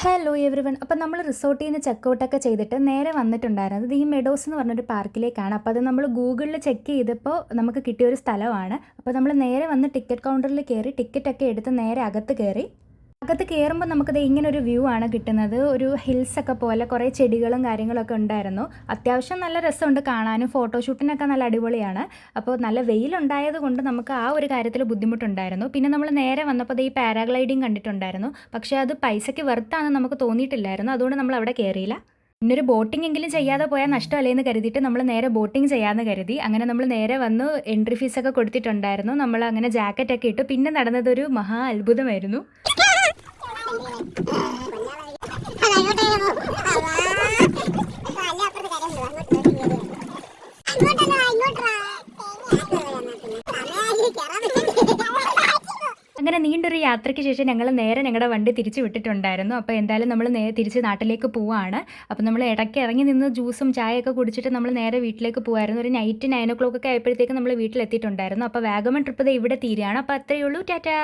Hello everyone. അപ്പോൾ നമ്മൾ റിസോർട്ടിൽ നിന്ന് ചെക്കൗട്ടൊക്കെ ചെയ്തിട്ട് നേരെ വന്നിട്ടുണ്ടായിരുന്നത് ഈ മെഡോസ് എന്ന് പറഞ്ഞൊരു പാർക്കിലേക്കാണ്. അപ്പോൾ അത് നമ്മൾ ഗൂഗിളിൽ ചെക്ക് ചെയ്തപ്പോൾ നമുക്ക് കിട്ടിയൊരു സ്ഥലമാണ്. അപ്പോൾ നമ്മൾ നേരെ വന്ന് ടിക്കറ്റ് കൗണ്ടറിൽ കയറി ടിക്കറ്റൊക്കെ എടുത്ത് നേരെ അകത്ത് കയറി. അകത്ത് കയറുമ്പോൾ നമുക്കത് ഇങ്ങനൊരു വ്യൂ ആണ് കിട്ടുന്നത്. ഒരു ഹിൽസൊക്കെ പോലെ കുറേ ചെടികളും കാര്യങ്ങളൊക്കെ ഉണ്ടായിരുന്നു. അത്യാവശ്യം നല്ല രസമുണ്ട് കാണാനും, ഫോട്ടോഷൂട്ടിനൊക്കെ നല്ല അടിപൊളിയാണ്. അപ്പോൾ നല്ല വെയിലുണ്ടായത് കൊണ്ട് നമുക്ക് ആ ഒരു കാര്യത്തിൽ ബുദ്ധിമുട്ടുണ്ടായിരുന്നു. പിന്നെ നമ്മൾ നേരെ വന്നപ്പോൾ ഈ പാരാഗ്ലൈഡിങ് കണ്ടിട്ടുണ്ടായിരുന്നു. പക്ഷേ അത് പൈസയ്ക്ക് വെർത്താണെന്ന് നമുക്ക് തോന്നിയിട്ടില്ലായിരുന്നു. അതുകൊണ്ട് നമ്മൾ അവിടെ കയറിയില്ല. പിന്നൊരു ബോട്ടിംഗ് എങ്കിലും ചെയ്യാതെ പോയാൽ നഷ്ടമല്ലേന്ന് കരുതിയിട്ട് നമ്മൾ നേരെ ബോട്ടിംഗ് ചെയ്യാമെന്ന് കരുതി. അങ്ങനെ നമ്മൾ നേരെ വന്ന് എൻട്രി ഫീസൊക്കെ കൊടുത്തിട്ടുണ്ടായിരുന്നു. നമ്മൾ അങ്ങനെ ജാക്കറ്റൊക്കെ ഇട്ടു. പിന്നെ നടന്നതൊരു മഹാ അത്ഭുതമായിരുന്നു. അങ്ങനെ നീണ്ടൊരു യാത്രയ്ക്ക് ശേഷം ഞങ്ങൾ നേരെ ഞങ്ങളുടെ വണ്ടി തിരിച്ചു വിട്ടിട്ടുണ്ടായിരുന്നു. അപ്പോൾ എന്തായാലും നമ്മൾ തിരിച്ച് നാട്ടിലേക്ക് പോവുകയാണ്. അപ്പോൾ നമ്മൾ ഇടയ്ക്ക് ഇറങ്ങി നിന്ന് ജ്യൂസും ചായയൊക്കെ കുടിച്ചിട്ട് നമ്മൾ നേരെ വീട്ടിലേക്ക് പോകുമായിരുന്നു. ഒരു നൈറ്റ് 9 o'clock ഒക്കെ ആയപ്പോഴത്തേക്ക് നമ്മൾ വീട്ടിലെത്തിയിട്ടുണ്ടായിരുന്നു. അപ്പോൾ വാഗമൺ ട്രിപ്പ് ഇവിടെ തീരുകയാണ്. അപ്പോൾ അത്രയേ ഉള്ളൂ. ടാറ്റാ.